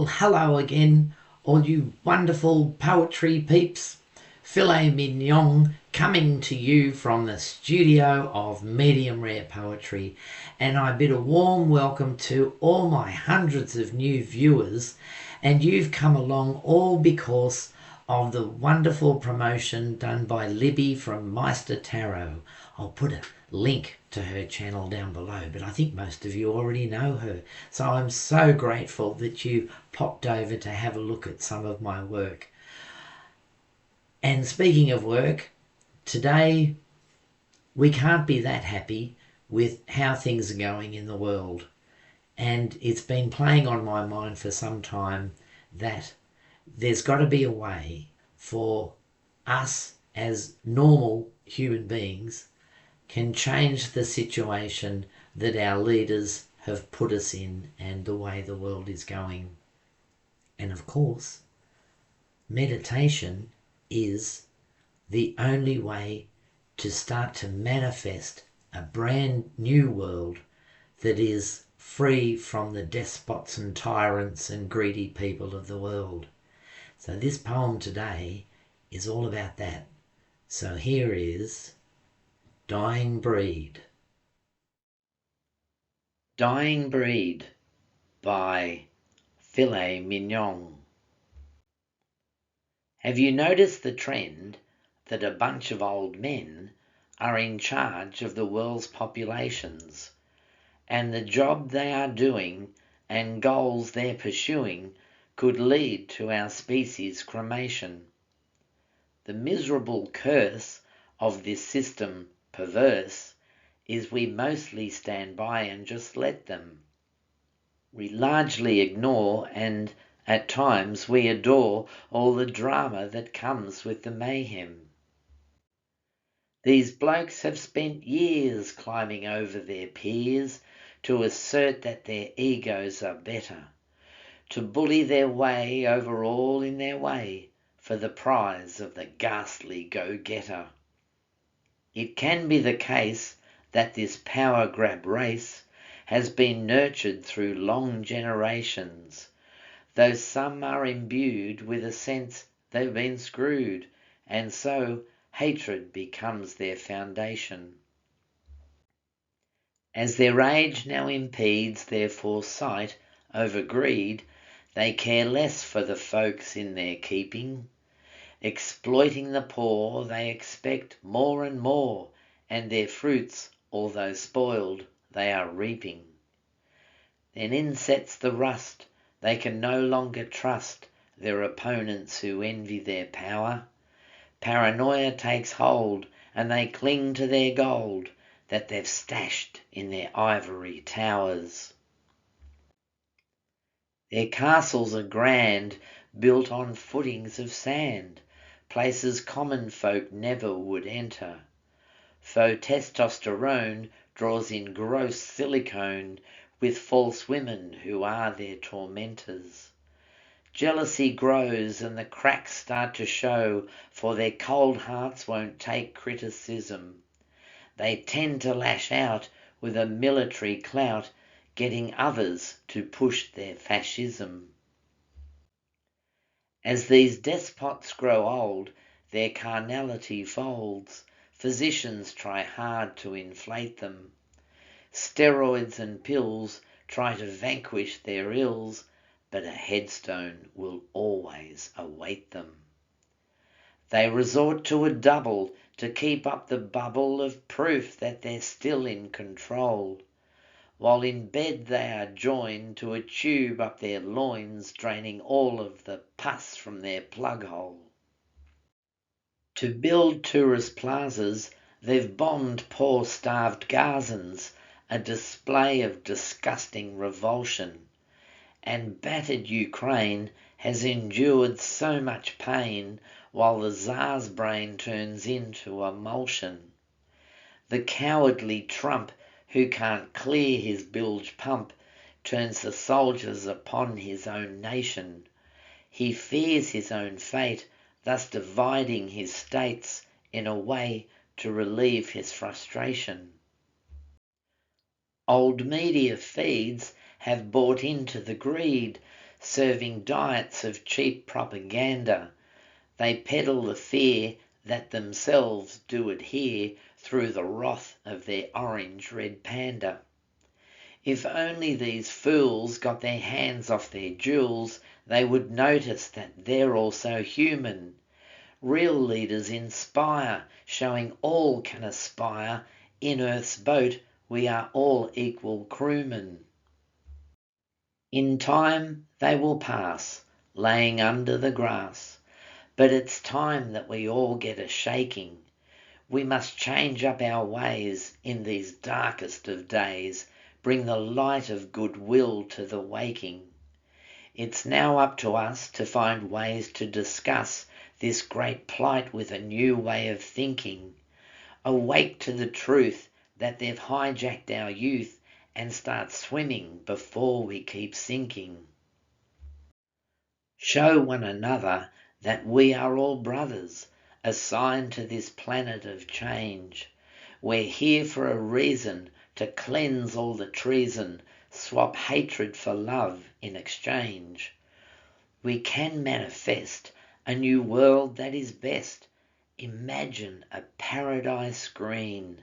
Well, hello again, all you wonderful poetry peeps. Filet mignon coming to you from the studio of Medium Rare Poetry, and I bid a warm welcome to all my hundreds of new viewers, and you've come along all because of the wonderful promotion done by Libby from Maighstir Tarot. I'll put a link to her channel down below, but I think most of you already know her. So I'm so grateful that you popped over to have a look at some of my work. And speaking of work, today we can't be that happy with how things are going in the world. And it's been playing on my mind for some time that there's got to be a way for us as normal human beings can change the situation that our leaders have put us in and the way the world is going. And of course, meditation is the only way to start to manifest a brand new world that is free from the despots and tyrants and greedy people of the world. So this poem today is all about that. So here is Dying Breed. Dying Breed by Filet Mignon. Have you noticed the trend that a bunch of old men are in charge of the world's populations, and the job they are doing and goals they're pursuing could lead to our species' cremation? The miserable curse of this system, perverse, is we mostly stand by and just let them. We largely ignore and at times we adore all the drama that comes with the mayhem. These blokes have spent years climbing over their peers to assert that their egos are better, to bully their way over all in their way for the prize of the ghastly go-getter. It can be the case that this power grab race has been nurtured through long generations, though some are imbued with a sense they've been screwed, and so hatred becomes their foundation. As their age now impedes their foresight over greed, they care less for the folks in their keeping. Exploiting the poor, they expect more and more, and their fruits, although spoiled, they are reaping. Then in sets the rust. They can no longer trust their opponents who envy their power. Paranoia takes hold, and they cling to their gold that they've stashed in their ivory towers. Their castles are grand, built on footings of sand, places common folk never would enter. Faux testosterone draws in gross silicone with false women who are their tormentors. Jealousy grows and the cracks start to show, for their cold hearts won't take criticism. They tend to lash out with a military clout, getting others to push their fascism. As these despots grow old, their carnality folds. Physicians try hard to inflate them. Steroids and pills try to vanquish their ills, but a headstone will always await them. They resort to a double to keep up the bubble of proof that they're still in control. While in bed they are joined to a tube up their loins, draining all of the pus from their plug hole. To build tourist plazas, they've bombed poor starved Gazans, a display of disgusting revulsion. And battered Ukraine has endured so much pain, while the Tsar's brain turns into emulsion. The cowardly Trump, who can't clear his bilge pump, turns the soldiers upon his own nation. He fears his own fate, thus dividing his states in a way to relieve his frustration. Old media feeds have bought into the greed, serving diets of cheap propaganda. They peddle the fear that themselves do adhere through the wrath of their orange-red panda. If only these fools got their hands off their jewels, they would notice that they're also human. Real leaders inspire, showing all can aspire. In Earth's boat, we are all equal crewmen. In time, they will pass, laying under the grass. But it's time that we all get a shaking. We must change up our ways in these darkest of days, bring the light of goodwill to the waking. It's now up to us to find ways to discuss this great plight with a new way of thinking. Awake to the truth that they've hijacked our youth and start swimming before we keep sinking. Show one another that we are all brothers, assigned to this planet of change. We're here for a reason, to cleanse all the treason, swap hatred for love in exchange. We can manifest a new world that is best. Imagine a paradise green.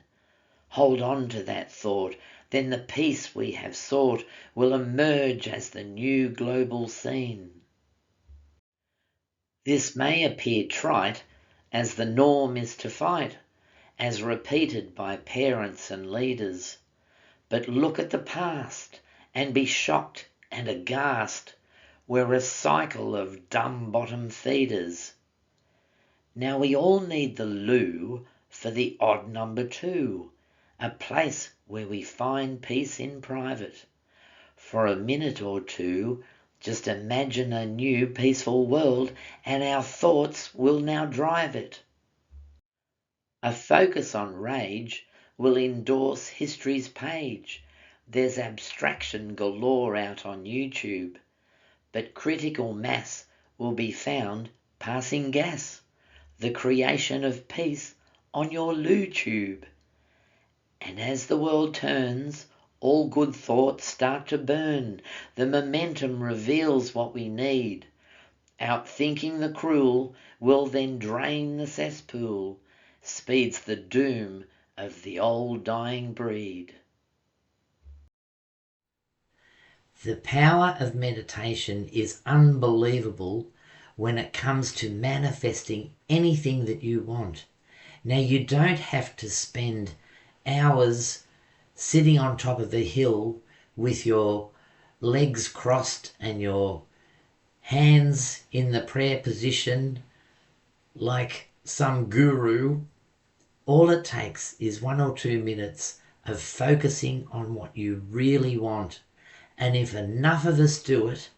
Hold on to that thought, then the peace we have sought will emerge as the new global scene. This may appear trite, as the norm is to fight, as repeated by parents and leaders. But look at the past, and be shocked and aghast. We're a cycle of dumb-bottom feeders. Now we all need the loo for the odd number 2, a place where we find peace in private. For a minute or two, just imagine a new peaceful world, and our thoughts will now drive it. A focus on rage will endorse history's page. There's abstraction galore out on YouTube, but critical mass will be found passing gas, the creation of peace on your loo tube. And as the world turns, all good thoughts start to burn. The momentum reveals what we need. Outthinking the cruel will then drain the cesspool, speeds the doom of the old dying breed. The power of meditation is unbelievable when it comes to manifesting anything that you want. Now, you don't have to spend hours sitting on top of the hill with your legs crossed and your hands in the prayer position like some guru. All it takes is 1 or 2 minutes of focusing on what you really want. And if enough of us do it,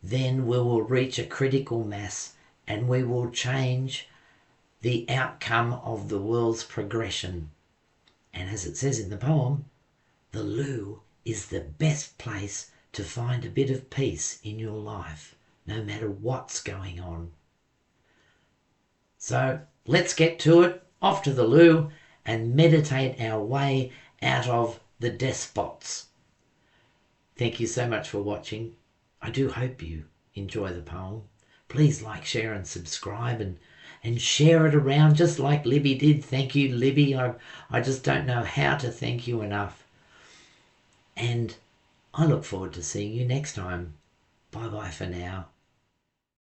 then we will reach a critical mass and we will change the outcome of the world's progression. And as it says in the poem, the loo is the best place to find a bit of peace in your life, no matter what's going on. So let's get to it, off to the loo, and meditate our way out of the despots. Thank you so much for watching. I do hope you enjoy the poem. Please like, share and subscribe and share it around just like Libby did. Thank you, Libby. I just don't know how to thank you enough. And I look forward to seeing you next time. Bye-bye for now.